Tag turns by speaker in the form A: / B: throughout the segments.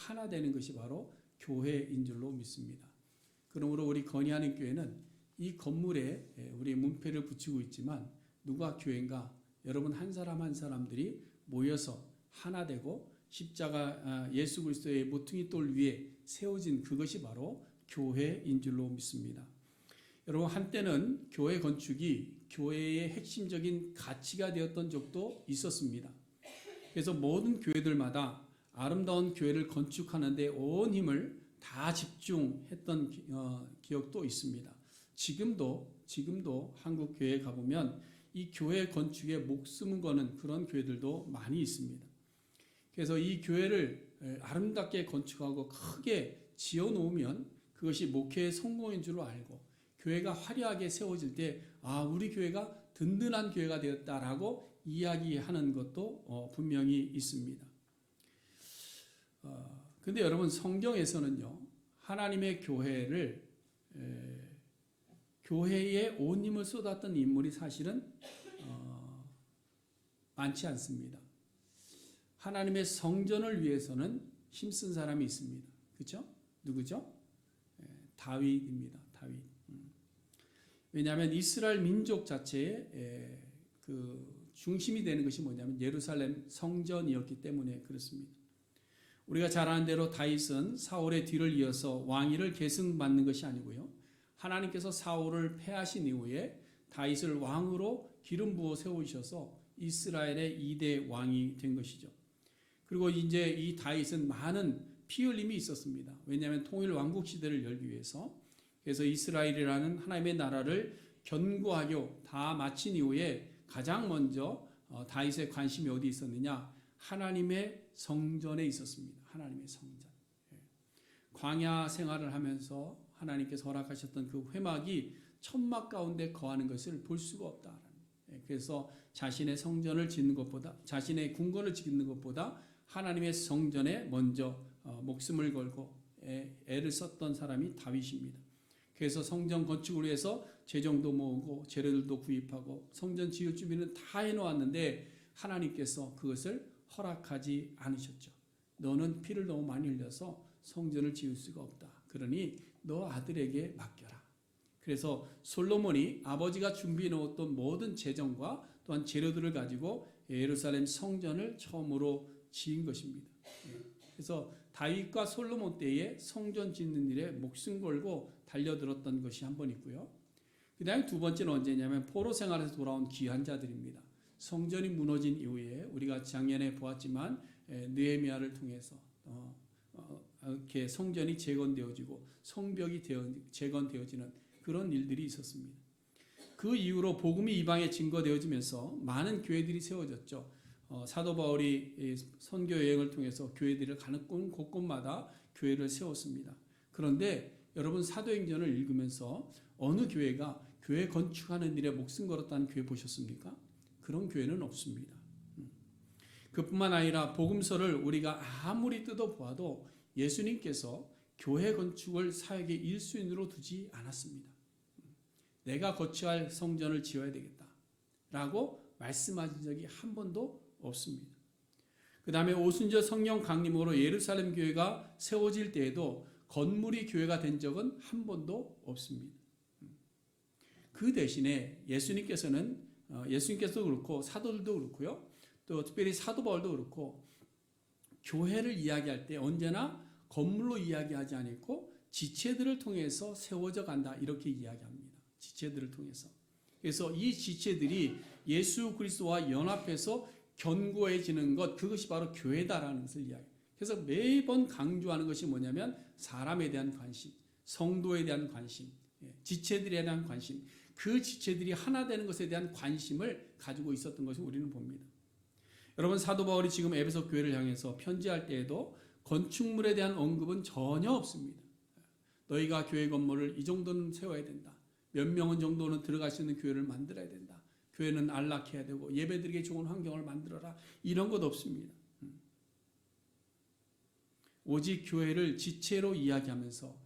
A: 하나 되는 것이 바로 교회인 줄로 믿습니다. 그러므로 우리 건의하는 교회는 이 건물에 우리 문패를 붙이고 있지만 누가 교회인가? 여러분 한 사람 한 사람들이 모여서 하나 되고 십자가 예수 그리스도의 모퉁이 돌 위에 세워진 그것이 바로 교회인 줄로 믿습니다. 여러분 한때는 교회 건축이 교회의 핵심적인 가치가 되었던 적도 있었습니다. 그래서 모든 교회들마다 아름다운 교회를 건축하는 데 온 힘을 다 집중했던 기억도 있습니다. 지금도 한국 교회에 가보면 이 교회 건축에 목숨을 거는 그런 교회들도 많이 있습니다. 그래서 이 교회를 아름답게 건축하고 크게 지어놓으면 그것이 목회의 성공인 줄 알고 교회가 화려하게 세워질 때 우리 교회가 든든한 교회가 되었다라고 이야기하는 것도 분명히 있습니다. 근데 여러분 성경에서는요 하나님의 교회에 온 힘을 쏟았던 인물이 사실은 많지 않습니다. 하나님의 성전을 위해서는 힘쓴 사람이 있습니다. 그렇죠? 누구죠? 다윗입니다. 다윗. 왜냐하면 이스라엘 민족 자체의 그 중심이 되는 것이 뭐냐면 예루살렘 성전이었기 때문에 그렇습니다. 우리가 잘 아는 대로 다윗은 사울의 뒤를 이어서 왕위를 계승받는 것이 아니고요. 하나님께서 사울을 패하신 이후에 다윗을 왕으로 기름 부어 세우셔서 이스라엘의 2대 왕이 된 것이죠. 그리고 이제 이 다윗은 많은 피 흘림이 있었습니다. 왜냐하면 통일 왕국 시대를 열기 위해서. 그래서 이스라엘이라는 하나님의 나라를 견고하게 다 마친 이후에 가장 먼저 다윗의 관심이 어디 있었느냐? 하나님의 성전에 있었습니다. 하나님의 성전. 광야 생활을 하면서 하나님께서 허락하셨던 그 회막이 천막 가운데 거하는 것을 볼 수가 없다. 그래서 자신의 성전을 짓는 것보다 자신의 궁궐을 짓는 것보다 하나님의 성전에 먼저 목숨을 걸고 애를 썼던 사람이 다윗입니다. 그래서 성전 건축을 위해서 재정도 모으고 재료들도 구입하고 성전 지을 준비는 다 해놓았는데 하나님께서 그것을 허락하지 않으셨죠. 너는 피를 너무 많이 흘려서 성전을 지을 수가 없다. 그러니 너 아들에게 맡겨라. 그래서 솔로몬이 아버지가 준비해 놓았던 모든 재정과 또한 재료들을 가지고 예루살렘 성전을 처음으로 지은 것입니다. 그래서 다윗과 솔로몬 때에 성전 짓는 일에 목숨 걸고 달려들었던 것이 한 번 있고요. 그 다음에 두 번째는 언제냐면 포로 생활에서 돌아온 귀한 자들입니다. 성전이 무너진 이후에 우리가 작년에 보았지만 느헤미야를 통해서 이렇게 성전이 재건되어지고 성벽이 재건되어지는 그런 일들이 있었습니다. 그 이후로 복음이 이방에 증거되어지면서 많은 교회들이 세워졌죠. 사도 바울이 선교 여행을 통해서 교회들을 가는 곳곳마다 교회를 세웠습니다. 그런데 여러분 사도행전을 읽으면서 어느 교회가 교회 건축하는 일에 목숨 걸었다는 교회 보셨습니까? 그런 교회는 없습니다. 그뿐만 아니라 복음서를 우리가 아무리 뜯어보아도 예수님께서 교회 건축을 사역의 1순위로 두지 않았습니다. 내가 거처할 성전을 지어야 되겠다 라고 말씀하신 적이 한 번도 없습니다. 그 다음에 오순절 성령 강림으로 예루살렘 교회가 세워질 때에도 건물이 교회가 된 적은 한 번도 없습니다. 그 대신에 예수님께서도 그렇고 사도들도 그렇고요. 또 특별히 사도 바울도 그렇고 교회를 이야기할 때 언제나 건물로 이야기하지 않고 지체들을 통해서 세워져 간다 이렇게 이야기합니다. 지체들을 통해서. 그래서 이 지체들이 예수 그리스도와 연합해서 견고해지는 것 그것이 바로 교회다라는 것을 이야기해요. 그래서 매번 강조하는 것이 뭐냐면 사람에 대한 관심, 성도에 대한 관심, 지체들에 대한 관심, 그 지체들이 하나 되는 것에 대한 관심을 가지고 있었던 것을 우리는 봅니다. 여러분 사도 바울이 지금 에베소 교회를 향해서 편지할 때에도 건축물에 대한 언급은 전혀 없습니다. 너희가 교회 건물을 이 정도는 세워야 된다. 몇 명은 정도는 들어갈 수 있는 교회를 만들어야 된다. 교회는 안락해야 되고 예배드리기 좋은 환경을 만들어라. 이런 것 없습니다. 오직 교회를 지체로 이야기하면서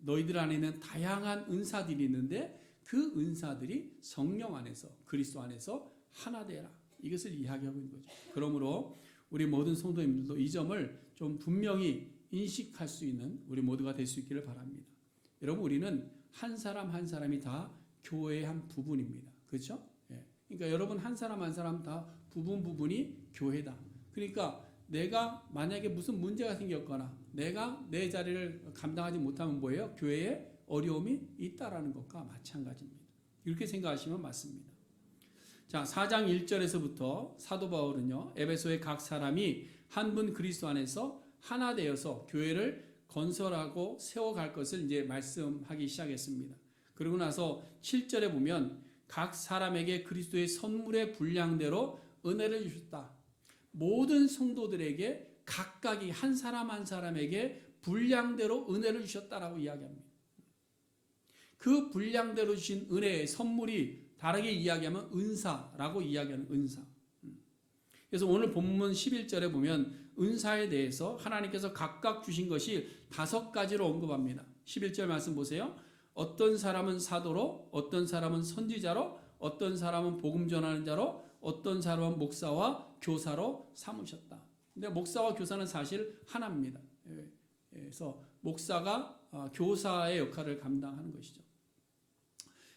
A: 너희들 안에는 다양한 은사들이 있는데 그 은사들이 성령 안에서 그리스도 안에서 하나 되라. 이것을 이야기하고 있는 거죠. 그러므로 우리 모든 성도님들도 이 점을 좀 분명히 인식할 수 있는 우리 모두가 될 수 있기를 바랍니다. 여러분, 우리는 한 사람 한 사람이 다 교회의 한 부분입니다. 그렇죠? 예. 그러니까 여러분 한 사람 한 사람 다 부분이 교회다. 그러니까 내가 만약에 무슨 문제가 생겼거나 내가 내 자리를 감당하지 못하면 뭐예요? 교회에 어려움이 있다라는 것과 마찬가지입니다. 이렇게 생각하시면 맞습니다. 자, 4장 1절에서부터 사도 바울은요, 에베소의 각 사람이 한 분 그리스도 안에서 하나 되어서 교회를 건설하고 세워갈 것을 이제 말씀하기 시작했습니다. 그러고 나서 7절에 보면 각 사람에게 그리스도의 선물의 분량대로 은혜를 주셨다. 모든 성도들에게 각각이 한 사람 한 사람에게 분량대로 은혜를 주셨다라고 이야기합니다. 그 분량대로 주신 은혜의 선물이 다르게 이야기하면 은사라고 이야기하는 은사. 그래서 오늘 본문 11절에 보면 은사에 대해서 하나님께서 각각 주신 것이 5가지로 언급합니다. 11절 말씀 보세요. 어떤 사람은 사도로, 어떤 사람은 선지자로, 어떤 사람은 복음 전하는 자로, 어떤 사람은 목사와 교사로 삼으셨다. 근데 목사와 교사는 사실 하나입니다. 그래서 목사가 교사의 역할을 감당하는 것이죠.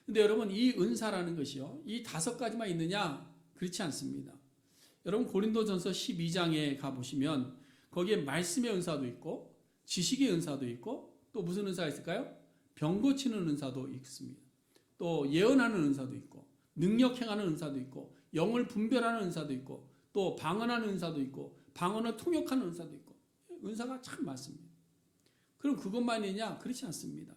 A: 근데 여러분, 이 은사라는 것이요, 이 5가지만 있느냐? 그렇지 않습니다. 여러분, 고린도전서 12장에 가보시면 거기에 말씀의 은사도 있고 지식의 은사도 있고 또 무슨 은사가 있을까요? 병 고치는 은사도 있습니다. 또 예언하는 은사도 있고 능력 행하는 은사도 있고 영을 분별하는 은사도 있고 또 방언하는 은사도 있고 방언을 통역하는 은사도 있고 은사가 참 많습니다. 그럼 그것만 있냐? 그렇지 않습니다.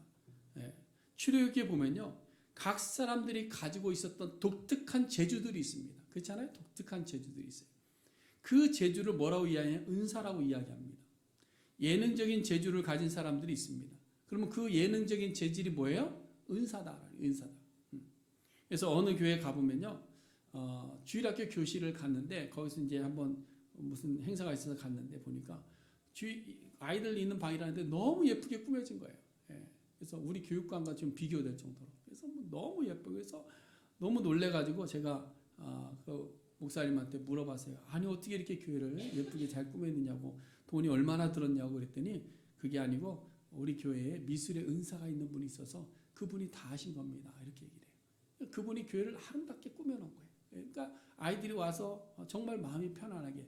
A: 출애굽기에 보면요, 각 사람들이 가지고 있었던 독특한 재주들이 있습니다. 그렇잖아요? 독특한 재주들이 있어요. 그 재주를 뭐라고 이야기하냐? 은사라고 이야기합니다. 예능적인 재주를 가진 사람들이 있습니다. 그러면 그 예능적인 재질이 뭐예요? 은사다. 은사다. 그래서 어느 교회 가보면요, 주일학교 교실을 갔는데 거기서 이제 한번 무슨 행사가 있어서 갔는데 보니까 아이들 있는 방이라는데 너무 예쁘게 꾸며진 거예요. 그래서 우리 교육관과 좀 비교될 정도로. 그래서 너무 예쁘고 그래서 너무 놀래가지고 제가 그 목사님한테 물어봤어요. 아니 어떻게 이렇게 교회를 예쁘게 잘 꾸몄느냐고, 돈이 얼마나 들었냐고 그랬더니 그게 아니고 우리 교회에 미술의 은사가 있는 분이 있어서 그분이 다 하신 겁니다. 이렇게 얘기를 해요. 그분이 교회를 아름답게 꾸며놓은 거예요. 그러니까 아이들이 와서 정말 마음이 편안하게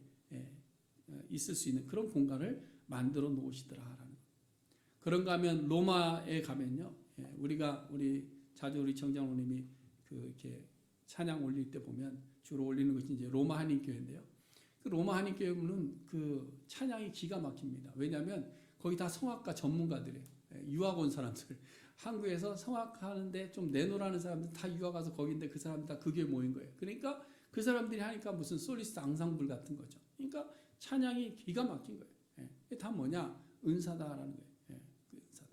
A: 있을 수 있는 그런 공간을 만들어 놓으시더라라는 거예요. 그런가 하면 로마에 가면요, 우리 자주 우리 정장로님이 이렇게 찬양 올릴 때 보면 주로 올리는 것이 이제 로마 한인교회인데요. 그 로마 한인교회는 그 찬양이 기가 막힙니다. 왜냐하면 거기 다 성악가 전문가들이에요. 유학 온 사람들. 한국에서 성악하는데 좀 내놓으라는 사람들 다 유학 가서 거기인데 그 사람들 다 그 교회 모인 거예요. 그러니까 그 사람들이 하니까 무슨 솔리스트 앙상블 같은 거죠. 그러니까 찬양이 기가 막힌 거예요. 이게 다 뭐냐? 은사다라는 거예요. 그 은사다.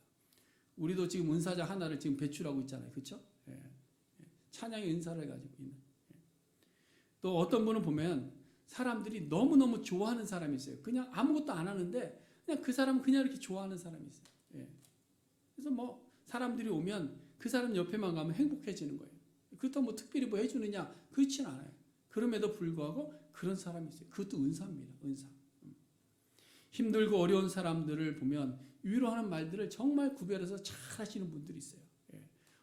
A: 우리도 지금 은사자 하나를 지금 배출하고 있잖아요. 그렇죠? 찬양의 은사를 가지고 있는. 또 어떤 분은 보면 사람들이 너무너무 좋아하는 사람이 있어요. 그냥 아무것도 안 하는데 그냥 그 사람은 그냥 이렇게 좋아하는 사람이 있어요. 그래서 뭐 사람들이 오면 그 사람 옆에만 가면 행복해지는 거예요. 그렇다고 뭐 특별히 뭐 해주느냐? 그렇지는 않아요. 그럼에도 불구하고 그런 사람이 있어요. 그것도 은사입니다. 은사. 힘들고 어려운 사람들을 보면 위로하는 말들을 정말 구별해서 잘 하시는 분들이 있어요.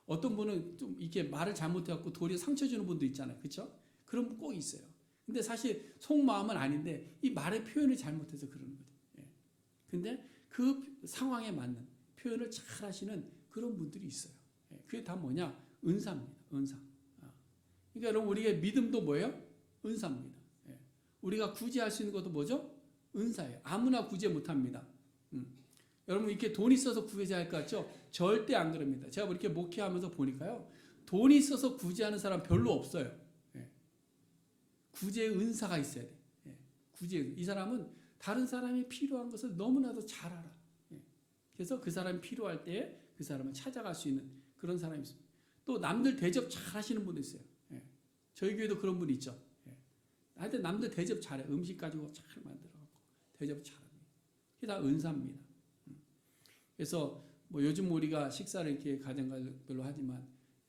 A: 어떤 분은 좀 이렇게 말을 잘못해갖고 도리어 상처 주는 분도 있잖아요. 그렇죠? 그런 분 꼭 있어요. 근데 사실 속마음은 아닌데 이 말의 표현을 잘못해서 그러는 거죠. 근데 그 상황에 맞는 표현을 잘 하시는 그런 분들이 있어요. 그게 다 뭐냐? 은사입니다. 은사. 그러니까 여러분, 우리의 믿음도 뭐예요? 은사입니다. 우리가 구제할 수 있는 것도 뭐죠? 은사예요. 아무나 구제 못합니다. 여러분, 이렇게 돈 있어서 구제할 것 같죠? 절대 안 그럽니다. 제가 이렇게 목회하면서 보니까요, 돈이 있어서 구제하는 사람 별로 없어요. 구제의 은사가 있어야 돼. 이 사람은 다른 사람이 필요한 것을 너무나도 잘 알아. 그래서 그 사람이 필요할 때 그 사람을 찾아갈 수 있는 그런 사람이 있습니다. 또 남들 대접 잘 하시는 분도 있어요. 저희 교회도 그런 분이 있죠. 하여튼 남들 대접 잘해. 음식 가지고 잘 만들어갖고 대접 잘합니다. 그게 다 은사입니다. 그래서 뭐 요즘 우리가 식사를 이렇게 가정별로 하지만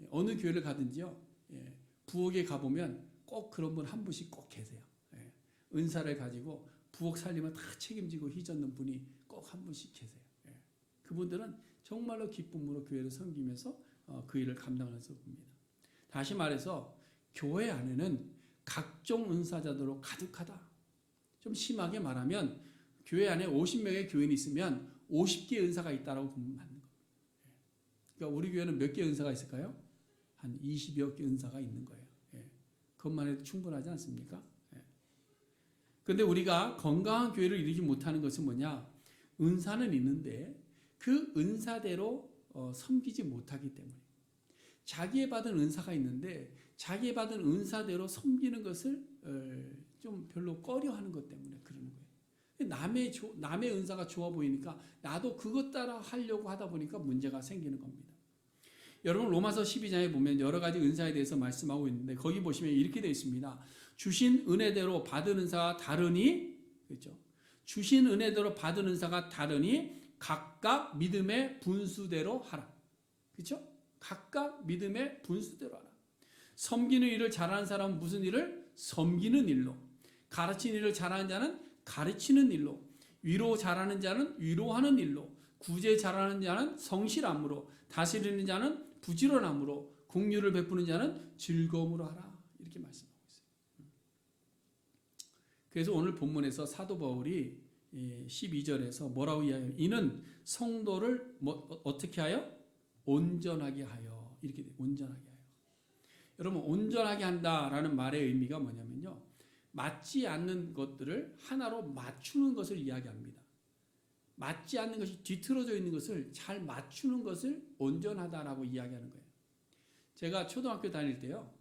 A: 어느 교회를 가든지요, 부엌에 가보면 꼭 그런 분 한 분씩 꼭 계세요. 은사를 가지고 부엌 살림을 다 책임지고 휘젓는 분이 꼭 꼭 한 분씩 계세요. 예. 그분들은 정말로 기쁨으로 교회를 섬기면서 그 일을 감당해서 봅니다. 다시 말해서 교회 안에는 각종 은사자들로 가득하다. 좀 심하게 말하면 교회 안에 50명의 교인이 있으면 50개의 은사가 있다라고 보면 맞는 거예요. 그러니까 우리 교회는 몇 개의 은사가 있을까요? 한 20여 개 은사가 있는 거예요. 예. 그것만 해도 충분하지 않습니까? 그런데 우리가 건강한 교회를 이루지 못하는 것은 뭐냐? 은사는 있는데 그 은사대로 섬기지 못하기 때문에 자기의 받은 은사가 있는데 자기의 받은 은사대로 섬기는 것을 좀 별로 꺼려하는 것 때문에 그러는 거예요. 남의 은사가 좋아 보이니까 나도 그것 따라 하려고 하다 보니까 문제가 생기는 겁니다. 여러분 로마서 12장에 보면 여러 가지 은사에 대해서 말씀하고 있는데 거기 보시면 이렇게 되어 있습니다. 주신 은혜대로 받은 은사가 다르니, 그렇죠? 주신 은혜대로 받은 은사가 다르니 각각 믿음의 분수대로 하라. 그렇죠? 각각 믿음의 분수대로 하라. 섬기는 일을 잘하는 사람은 무슨 일을? 섬기는 일로. 가르치는 일을 잘하는 자는 가르치는 일로. 위로 잘하는 자는 위로하는 일로. 구제 잘하는 자는 성실함으로. 다스리는 자는 부지런함으로. 공유를 베푸는 자는 즐거움으로 하라. 이렇게 말씀하고 있어요. 그래서 오늘 본문에서 사도 바울이 12절에서 뭐라고 이야기해요? 이는 성도를 어떻게 하여? 온전하게 하여. 이렇게 돼요. 온전하게 하여. 여러분 온전하게 한다라는 말의 의미가 뭐냐면요. 맞지 않는 것들을 하나로 맞추는 것을 이야기합니다. 맞지 않는 것이 뒤틀어져 있는 것을 잘 맞추는 것을 온전하다라고 이야기하는 거예요. 제가 초등학교 다닐 때요.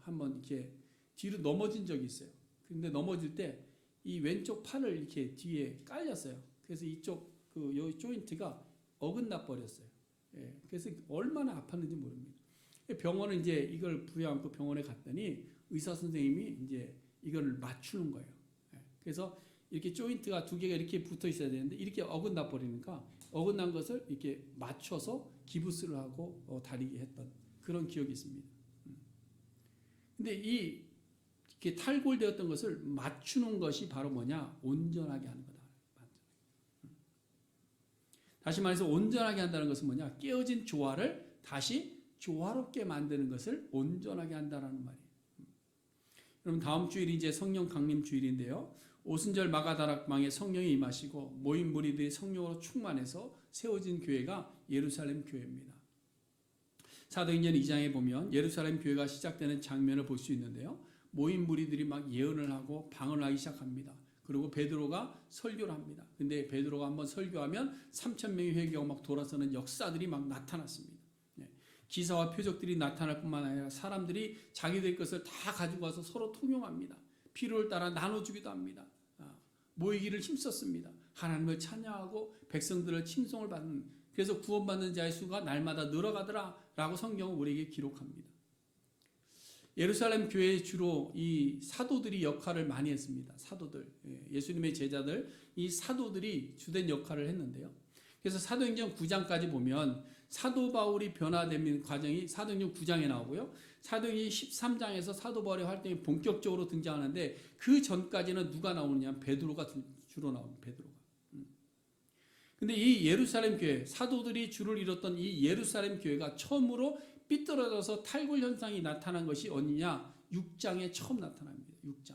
A: 한번 이렇게 뒤로 넘어진 적이 있어요. 근데 넘어질 때 이 왼쪽 팔을 이렇게 뒤에 깔렸어요. 그래서 이쪽 요 조인트가 어긋나 버렸어요. 예, 그래서 얼마나 아팠는지 모릅니다. 병원은 이제 이걸 부여안고 병원에 갔더니 의사 선생님이 이제 이걸 맞추는 거예요. 예, 그래서 이렇게 조인트가 두 개가 이렇게 붙어 있어야 되는데 이렇게 어긋나 버리니까 어긋난 것을 이렇게 맞춰서 기부스를 하고 다리게 했던 그런 기억이 있습니다. 근데 이렇게 탈골되었던 것을 맞추는 것이 바로 뭐냐? 온전하게 하는 거다. 다시 말해서 온전하게 한다는 것은 뭐냐? 깨어진 조화를 다시 조화롭게 만드는 것을 온전하게 한다는 말이에요. 여러분 다음 주일이 이제 성령 강림 주일인데요. 오순절 마가다락방에 성령이 임하시고 모인 무리들이 성령으로 충만해서 세워진 교회가 예루살렘 교회입니다. 사도행전 2장에 보면 예루살렘 교회가 시작되는 장면을 볼 수 있는데요. 모인 무리들이 막 예언을 하고 방언을 하기 시작합니다. 그리고 베드로가 설교를 합니다. 근데 베드로가 한번 설교하면 3,000명이 회개하고 막 돌아서는 역사들이 막 나타났습니다. 기사와 표적들이 나타날 뿐만 아니라 사람들이 자기들 것을 다 가지고 와서 서로 통용합니다. 필요를 따라 나눠주기도 합니다. 모이기를 힘썼습니다. 하나님을 찬양하고 백성들을 칭송을 받는, 그래서 구원받는 자의 수가 날마다 늘어가더라 라고 성경은 우리에게 기록합니다. 예루살렘 교회에 주로 이 사도들이 역할을 많이 했습니다. 사도들, 예수님의 제자들, 이 사도들이 주된 역할을 했는데요. 그래서 사도행전 9장까지 보면 사도 바울이 변화되는 과정이 사도행전 9장에 나오고요. 사도행전 13장에서 사도 바울의 활동이 본격적으로 등장하는데 그 전까지는 누가 나오느냐? 베드로가 주로 나옵니다. 베드로가. 근데 이 예루살렘 교회, 사도들이 주를 이뤘던 이 예루살렘 교회가 처음으로 삐뚤어져서 탈골 현상이 나타난 것이 어디냐? 6장에 처음 나타납니다. 6장.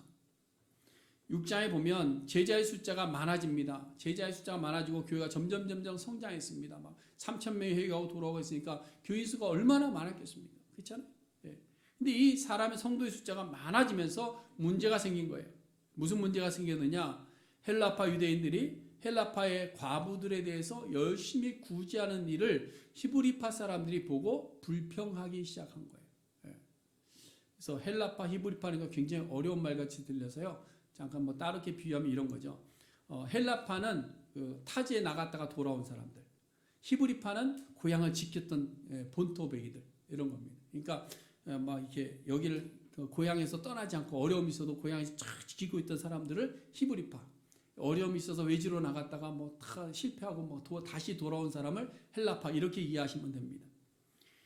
A: 6장에 보면 제자의 숫자가 많아집니다. 제자의 숫자가 많아지고 교회가 점점 성장했습니다. 막 3,000명이 회개하고 돌아오고 있으니까 교인 수가 얼마나 많았겠습니까? 그렇잖아요. 예. 근데 이 사람의 성도의 숫자가 많아지면서 문제가 생긴 거예요. 무슨 문제가 생겼느냐? 헬라파 유대인들이 헬라파의 과부들에 대해서 열심히 구제하는 일을 히브리파 사람들이 보고 불평하기 시작한 거예요. 예. 그래서 헬라파, 히브리파는 굉장히 어려운 말같이 들려서요. 잠깐 뭐 다르게 비유하면 이런 거죠. 헬라파는 타지에 나갔다가 돌아온 사람들, 히브리파는 고향을 지켰던 본토베이들 이런 겁니다. 그러니까 막 이렇게 여기를 고향에서 떠나지 않고 어려움이 있어도 고향에서 쫙 지키고 있던 사람들을 히브리파, 어려움이 있어서 외지로 나갔다가 뭐 다 실패하고 뭐 다시 돌아온 사람을 헬라파 이렇게 이해하시면 됩니다.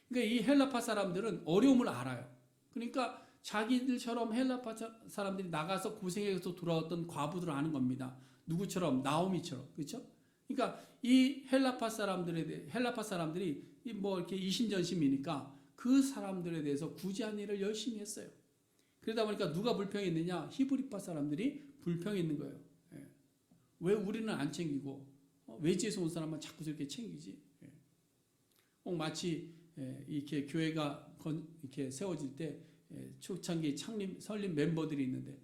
A: 그러니까 이 헬라파 사람들은 어려움을 알아요. 그러니까 자기들처럼 헬라파 사람들이 나가서 고생해서 돌아왔던 과부들을 아는 겁니다. 누구처럼? 나오미처럼. 그렇죠? 그러니까 이 헬라파 사람들이 뭐 이렇게 이심전심이니까 그 사람들에 대해서 구제하는 일을 열심히 했어요. 그러다 보니까 누가 불평했느냐? 히브리파 사람들이 불평했는 거예요. 예. 왜 우리는 안 챙기고 외지에서 온 사람만 자꾸 저렇게 챙기지? 예. 꼭 마치 이렇게 교회가 이렇게 세워질 때 초창기 설립 멤버들이 있는데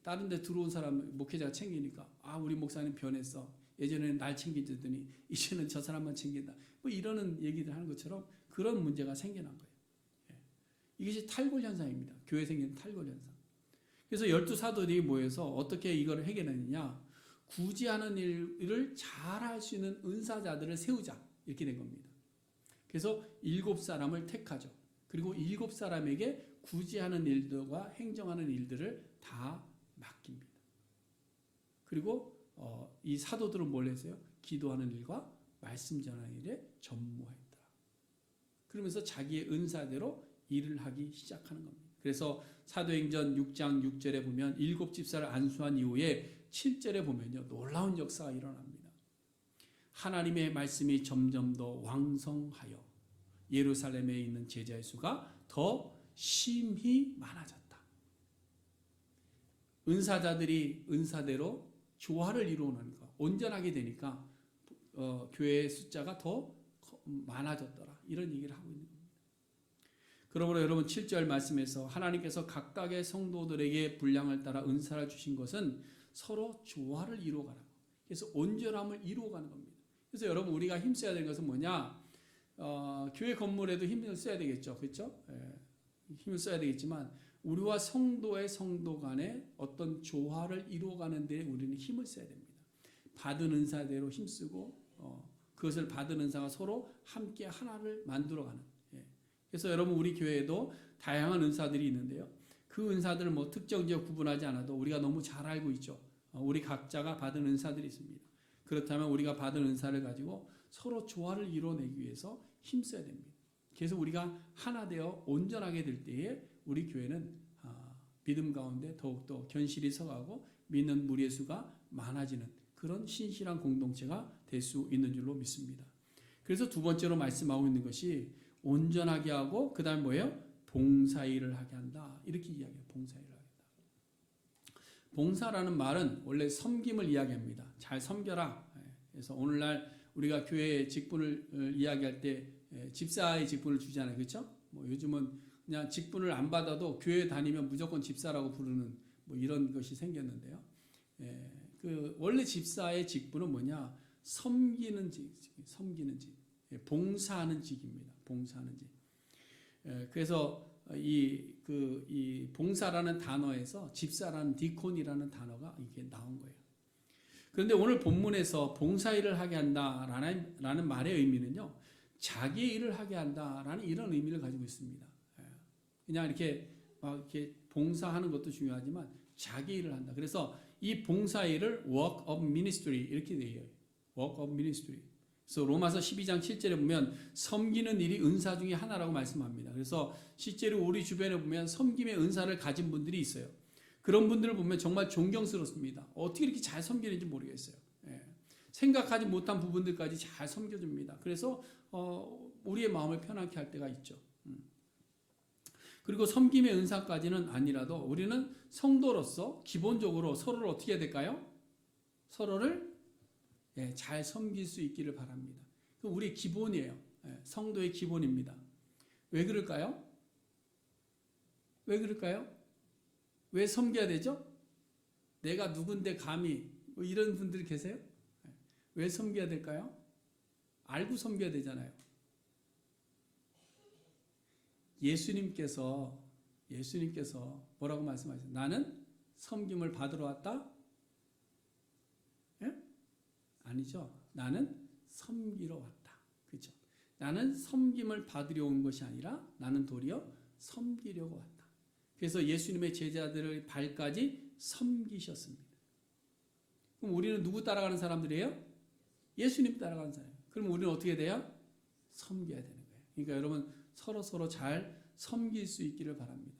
A: 다른 데 들어온 사람 목회자가 챙기니까 우리 목사님 변했어. 예전에는 날 챙기더니 이제는 저 사람만 챙긴다. 뭐 이러는 얘기들 하는 것처럼 그런 문제가 생겨난 거예요. 이것이 탈골 현상입니다. 교회에 생기는 탈골 현상. 그래서 12사도들이 모여서 어떻게 이걸 해결했느냐? 구제하는 일을 잘할 수 있는 은사자들을 세우자. 이렇게 된 겁니다. 그래서 7사람을 택하죠. 그리고 7사람에게 구제하는 일들과 행정하는 일들을 다 맡깁니다. 그리고 이 사도들은 뭘 했어요? 기도하는 일과 말씀 전하는 일에 전무했다. 그러면서 자기의 은사대로 일을 하기 시작하는 겁니다. 그래서 사도행전 6장 6절에 보면 7집사를 안수한 이후에 7절에 보면요, 놀라운 역사가 일어납니다. 하나님의 말씀이 점점 더 왕성하여 예루살렘에 있는 제자의 수가 더 심히 많아졌다. 은사자들이 은사대로 조화를 이루어내니까 온전하게 되니까 교회의 숫자가 더 많아졌더라. 이런 얘기를 하고 있는 겁니다. 그러므로 여러분 7절 말씀에서 하나님께서 각각의 성도들에게 분량을 따라 은사를 주신 것은 서로 조화를 이루어가라고. 그래서 온전함을 이루어가는 겁니다. 그래서 여러분 우리가 힘써야 될 것은 뭐냐? 교회 건물에도 힘을 써야 되겠죠. 그렇죠? 힘을 써야 되겠지만 우리와 성도 간에 어떤 조화를 이루어가는 데 우리는 힘을 써야 됩니다. 받은 은사대로 힘쓰고 그것을 받은 은사가 서로 함께 하나를 만들어가는. 그래서 여러분 우리 교회에도 다양한 은사들이 있는데요. 그 은사들을 뭐 특정 지역 구분하지 않아도 우리가 너무 잘 알고 있죠. 우리 각자가 받은 은사들이 있습니다. 그렇다면 우리가 받은 은사를 가지고 서로 조화를 이루어내기 위해서 힘써야 됩니다. 그래서 우리가 하나 되어 온전하게 될 때에 우리 교회는 믿음 가운데 더욱더 견실히 서가고 믿는 무리의 수가 많아지는 그런 신실한 공동체가 될 수 있는 줄로 믿습니다. 그래서 두 번째로 말씀하고 있는 것이 온전하게 하고 그 다음에 뭐예요? 봉사일을 하게 한다. 이렇게 이야기해요. 봉사일을 하게 한다. 봉사라는 말은 원래 섬김을 이야기합니다. 잘 섬겨라. 그래서 오늘날 우리가 교회의 직분을 이야기할 때 집사의 직분을 주잖아요. 그렇죠? 뭐 요즘은 그냥 직분을 안 받아도 교회 다니면 무조건 집사라고 부르는 뭐 이런 것이 생겼는데요. 그 원래 집사의 직분은 뭐냐? 섬기는 직, 봉사하는 직입니다. 봉사하는 직. 그래서 이 봉사라는 단어에서 집사라는 디콘이라는 단어가 이게 나온 거예요. 그런데 오늘 본문에서 봉사일을 하게 한다라는 말의 의미는요, 자기의 일을 하게 한다라는 이런 의미를 가지고 있습니다. 그냥 이렇게 봉사하는 것도 중요하지만 자기 일을 한다. 그래서 이 봉사일을 work of ministry 이렇게 돼요. work of ministry. 그래서 로마서 12장 7절에 보면 섬기는 일이 은사 중에 하나라고 말씀합니다. 그래서 실제로 우리 주변에 보면 섬김의 은사를 가진 분들이 있어요. 그런 분들을 보면 정말 존경스럽습니다. 어떻게 이렇게 잘 섬기는지 모르겠어요. 생각하지 못한 부분들까지 잘 섬겨줍니다. 그래서 우리의 마음을 편하게 할 때가 있죠. 그리고 섬김의 은사까지는 아니라도 우리는 성도로서 기본적으로 서로를 어떻게 해야 될까요? 서로를 잘 섬길 수 있기를 바랍니다. 그럼 우리의 기본이에요. 성도의 기본입니다. 왜 그럴까요? 왜 그럴까요? 왜 섬겨야 되죠? 내가 누군데 감히 뭐 이런 분들 계세요? 왜 섬겨야 될까요? 알고 섬겨야 되잖아요. 예수님께서 뭐라고 말씀하셨어요? 나는 섬김을 받으러 왔다? 예? 아니죠. 나는 섬기러 왔다. 그렇죠? 나는 섬김을 받으려 온 것이 아니라 나는 도리어 섬기려고 왔다. 그래서 예수님의 제자들의 발까지 섬기셨습니다. 그럼 우리는 누구 따라가는 사람들이에요? 예수님 따라가는 사람. 그럼 우리는 어떻게 돼요? 섬겨야 되는 거예요. 그러니까 여러분 서로 잘 섬길 수 있기를 바랍니다.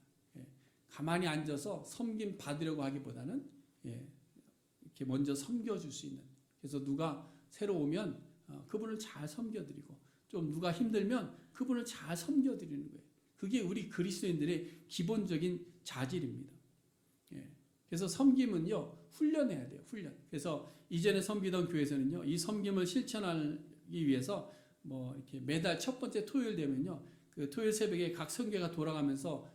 A: 가만히 앉아서 섬김 받으려고 하기보다는 이렇게 먼저 섬겨줄 수 있는. 그래서 누가 새로 오면 그분을 잘 섬겨드리고 좀 누가 힘들면 그분을 잘 섬겨드리는 거예요. 그게 우리 그리스도인들의 기본적인 자질입니다. 예. 그래서 섬김은요 훈련해야 돼요. 훈련. 그래서 이전에 섬기던 교회에서는요 이 섬김을 실천하기 위해서 뭐 이렇게 매달 첫 번째 토요일 되면요 그 토요일 새벽에 각 선교회가 돌아가면서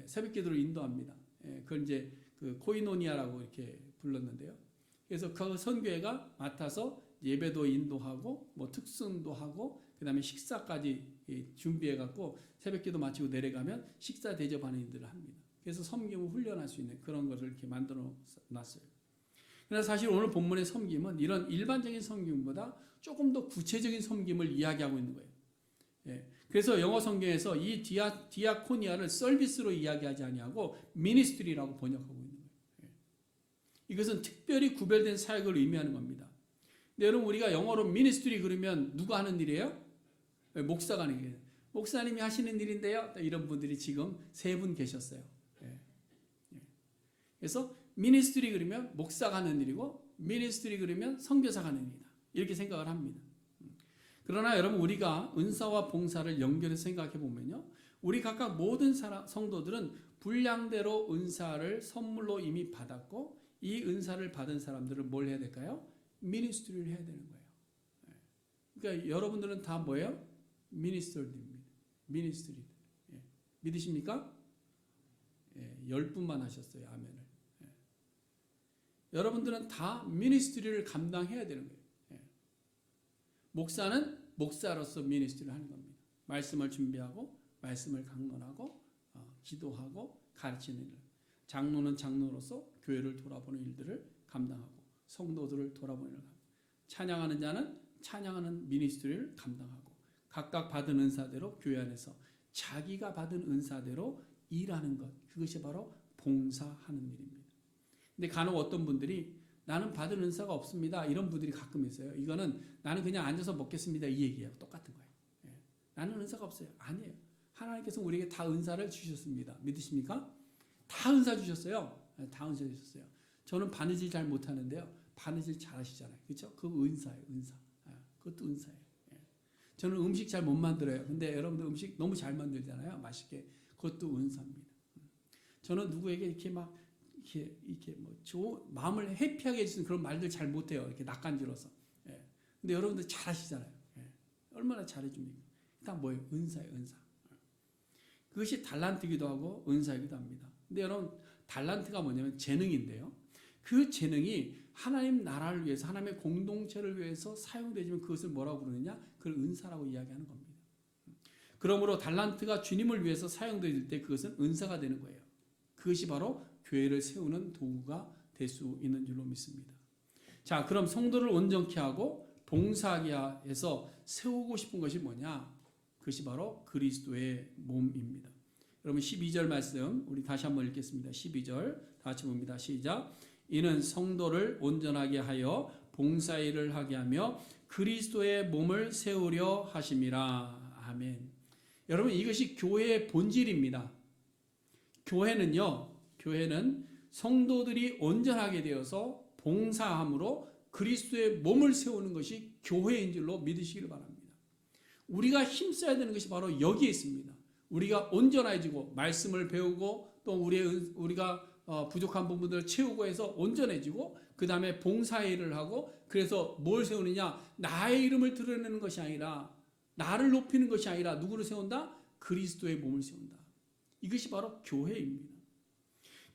A: 새벽 기도를 인도합니다. 그걸 이제 그 코이노니아라고 이렇게 불렀는데요. 그래서 그 선교회가 맡아서 예배도 인도하고 뭐 특승도 하고 그다음에 식사까지 준비해 갖고 새벽기도 마치고 내려가면 식사 대접하는 일들을 합니다. 그래서 섬김을 훈련할 수 있는 그런 것을 이렇게 만들어 놨어요. 그러나 사실 오늘 본문의 섬김은 이런 일반적인 섬김보다 조금 더 구체적인 섬김을 이야기하고 있는 거예요. 그래서 영어 성경에서 이 디아코니아를 서비스로 이야기하지 아니하고 미니스트리라고 번역하고 있는 거예요. 이것은 특별히 구별된 사역을 의미하는 겁니다. 근데 여러분 우리가 영어로 미니스트리 그러면 누가 하는 일이에요? 목사가 하는 일이에요. 목사님이 하시는 일인데요. 이런 분들이 지금 3분 계셨어요. 그래서 미니스트리 그러면 목사가 하는 일이고 미니스트리 그러면 선교사가 하는 일이다. 이렇게 생각을 합니다. 그러나 여러분 우리가 은사와 봉사를 연결해서 생각해 보면요. 우리 각각 모든 성도들은 분량대로 은사를 선물로 이미 받았고 이 은사를 받은 사람들은 뭘 해야 될까요? 미니스트리를 해야 되는 거예요. 그러니까 여러분들은 다 뭐예요? 미니스터들입니다. 미니스트리. 믿으십니까? 10분만 하셨어요. 아멘을. 여러분들은 다 미니스트리를 감당해야 되는 거예요. 목사는 목사로서 미니스트리를 하는 겁니다. 말씀을 준비하고 말씀을 강론하고 기도하고 가르치는 일. 장로는 장로로서 교회를 돌아보는 일들을 감당하고 성도들을 돌아보는 일을 합니다. 찬양하는 자는 찬양하는 미니스트리를 감당하고 각각 받은 은사대로 교회 안에서 자기가 받은 은사대로 일하는 것. 그것이 바로 봉사하는 일입니다. 근데 간혹 어떤 분들이 나는 받은 은사가 없습니다. 이런 분들이 가끔 있어요. 이거는 나는 그냥 앉아서 먹겠습니다. 이 얘기예요. 똑같은 거예요. 나는 은사가 없어요. 아니에요. 하나님께서 우리에게 다 은사를 주셨습니다. 믿으십니까? 다 은사 주셨어요. 다 은사 주셨어요. 저는 바느질 잘 못하는데요. 바느질 잘 하시잖아요. 그렇죠? 그거 은사예요. 은사. 그것도 은사예요. 저는 음식 잘 못 만들어요. 근데 여러분들 음식 너무 잘 만들잖아요. 맛있게. 그것도 은사입니다. 저는 누구에게 이렇게 막 이렇게 뭐 마음을 해피하게 해주는 그런 말들 잘 못해요. 이렇게 낯간지러서. 근데 여러분들 잘 하시잖아요. 얼마나 잘해줍니까? 다 뭐예요? 은사예요. 은사. 그것이 달란트이기도 하고 은사이기도 합니다. 근데 여러분 달란트가 뭐냐면 재능인데요. 그 재능이 하나님 나라를 위해서 하나님의 공동체를 위해서 사용되지만 그것을 뭐라고 부르느냐? 그걸 은사라고 이야기하는 겁니다. 그러므로 달란트가 주님을 위해서 사용될 때 그것은 은사가 되는 거예요. 그것이 바로 교회를 세우는 도구가 될 수 있는 줄로 믿습니다. 자, 그럼 성도를 온전케 하고 봉사하게 해서 세우고 싶은 것이 뭐냐? 그것이 바로 그리스도의 몸입니다. 여러분 12절 말씀 우리 다시 한번 읽겠습니다. 12절 다 같이 봅니다. 시작. 이는 성도를 온전하게 하여 봉사일을 하게 하며 그리스도의 몸을 세우려 하심이라. 아멘. 여러분 이것이 교회의 본질입니다. 교회는 성도들이 온전하게 되어서 봉사함으로 그리스도의 몸을 세우는 것이 교회인 줄로 믿으시기를 바랍니다. 우리가 힘써야 되는 것이 바로 여기에 있습니다. 우리가 온전해지고 말씀을 배우고 또 우리가 부족한 부분들을 채우고 해서 온전해지고 그 다음에 봉사일을 하고 그래서 뭘 세우느냐? 나의 이름을 드러내는 것이 아니라 나를 높이는 것이 아니라 누구를 세운다? 그리스도의 몸을 세운다. 이것이 바로 교회입니다.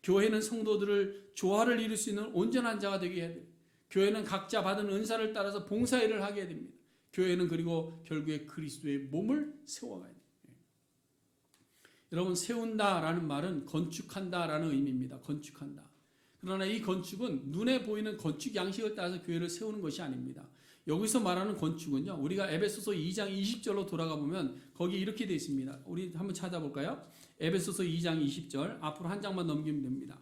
A: 교회는 성도들을 조화를 이룰 수 있는 온전한 자가 되게 해야 돼요. 교회는 각자 받은 은사를 따라서 봉사일을 하게 됩니다. 교회는 그리고 결국에 그리스도의 몸을 세워가야 돼요. 여러분 세운다라는 말은 건축한다라는 의미입니다. 건축한다. 그러나 이 건축은 눈에 보이는 건축 양식을 따라서 교회를 세우는 것이 아닙니다. 여기서 말하는 건축은요. 우리가 에베소서 2장 20절로 돌아가 보면 거기 이렇게 되어 있습니다. 우리 한번 찾아볼까요? 에베소서 2장 20절 앞으로 한 장만 넘기면 됩니다.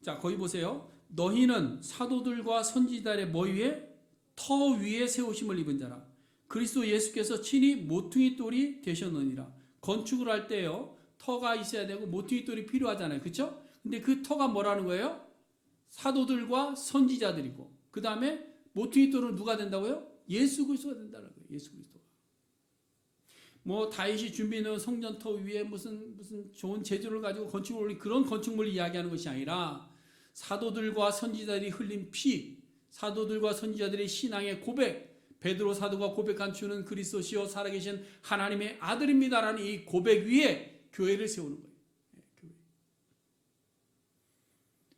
A: 자 거기 보세요. 너희는 사도들과 선지자들의 머리 위에 터 위에 세우심을 입은 자라. 그리스도 예수께서 친히 모퉁이 돌이 되셨느니라. 건축을 할 때요. 터가 있어야 되고 모퉁이 돌이 필요하잖아요. 그렇죠? 근데 그 터가 뭐라는 거예요? 사도들과 선지자들이고, 그 다음에 모퉁이 돌은 누가 된다고요? 예수 그리스도가 된다는 거예요. 예수 그리스도가. 뭐 다윗이 준비해 놓은 성전터 위에 무슨 좋은 재료를 가지고 건축을 올린 그런 건축물을 이야기하는 것이 아니라 사도들과 선지자들이 흘린 피, 사도들과 선지자들의 신앙의 고백, 베드로 사도가 고백한 주는 그리스도시요 살아계신 하나님의 아들입니다라는 이 고백 위에 교회를 세우는 거예요.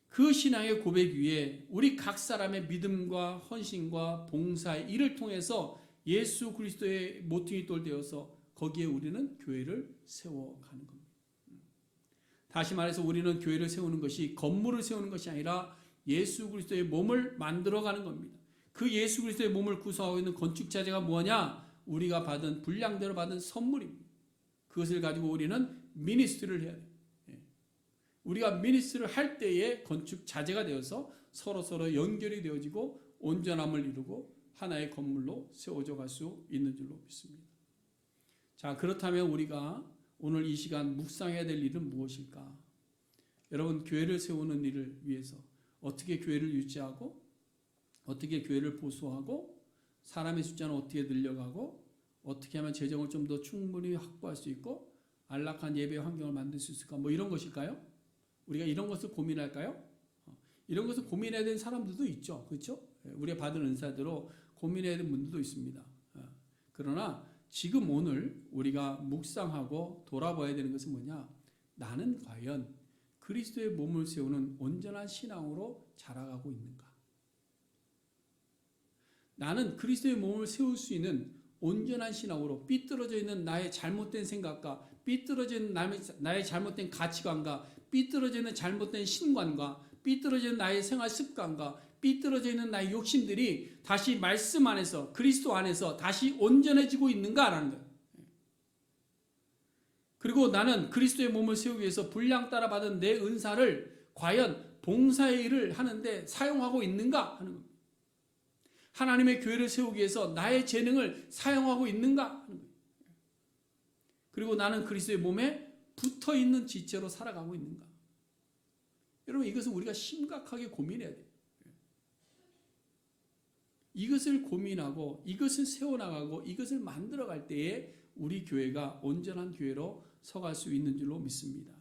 A: 그 신앙의 고백 위에 우리 각 사람의 믿음과 헌신과 봉사의 일을 통해서 예수 그리스도의 모퉁이 돌 되어서 거기에 우리는 교회를 세워가는 겁니다. 다시 말해서 우리는 교회를 세우는 것이 건물을 세우는 것이 아니라 예수 그리스도의 몸을 만들어가는 겁니다. 그 예수 그리스도의 몸을 구성하고 있는 건축자재가 뭐냐? 우리가 받은 분량대로 받은 선물입니다. 그것을 가지고 우리는 미니스트리를 해야 돼요. 우리가 미니스트리를 할 때에 건축자재가 되어서 서로 연결이 되어지고 온전함을 이루고 하나의 건물로 세워져 갈 수 있는 줄로 믿습니다. 자, 그렇다면 우리가 오늘 이 시간 묵상해야 될 일은 무엇일까? 여러분, 교회를 세우는 일을 위해서 어떻게 교회를 유지하고 어떻게 교회를 보수하고 사람의 숫자는 어떻게 늘려가고 어떻게 하면 재정을 좀 더 충분히 확보할 수 있고 안락한 예배 환경을 만들 수 있을까? 뭐 이런 것일까요? 우리가 이런 것을 고민할까요? 이런 것을 고민해야 되는 사람들도 있죠. 그렇죠? 우리가 받은 은사대로 고민해야 되는 분들도 있습니다. 그러나 지금 오늘 우리가 묵상하고 돌아봐야 되는 것은 뭐냐? 나는 과연 그리스도의 몸을 세우는 온전한 신앙으로 자라가고 있는가? 나는 그리스도의 몸을 세울 수 있는 온전한 신앙으로 삐뚤어져 있는 나의 잘못된 생각과 삐뚤어져 있는 나의 잘못된 가치관과 삐뚤어져 있는 잘못된 신관과 삐뚤어져 있는 나의 생활 습관과 삐뚤어져 있는 나의 욕심들이 다시 말씀 안에서 그리스도 안에서 다시 온전해지고 있는가라는 거예요. 그리고 나는 그리스도의 몸을 세우기 위해서 분량 따라 받은 내 은사를 과연 봉사의 일을 하는데 사용하고 있는가 하는 겁니다. 하나님의 교회를 세우기 위해서 나의 재능을 사용하고 있는가 하는 거예요. 그리고 나는 그리스도의 몸에 붙어있는 지체로 살아가고 있는가. 여러분, 이것은 우리가 심각하게 고민해야 돼요. 이것을 고민하고 이것을 세워나가고 이것을 만들어갈 때에 우리 교회가 온전한 교회로 서갈 수 있는 줄로 믿습니다.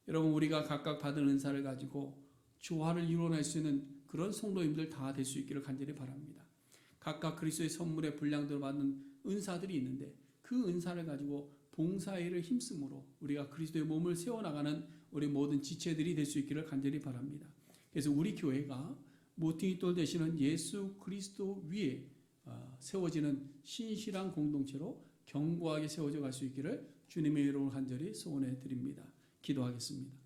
A: 여러분, 우리가 각각 받은 은사를 가지고 조화를 이루어낼 수 있는 그런 성도님들 다 될 수 있기를 간절히 바랍니다. 각각 그리스도의 선물의 분량대로 받는 은사들이 있는데 그 은사를 가지고 봉사일을 힘쓰므로 우리가 그리스도의 몸을 세워나가는 우리 모든 지체들이 될 수 있기를 간절히 바랍니다. 그래서 우리 교회가 모퉁이 돌 되시는 예수 그리스도 위에 세워지는 신실한 공동체로 견고하게 세워져 갈 수 있기를 주님의 이름으로 간절히 소원해 드립니다. 기도하겠습니다.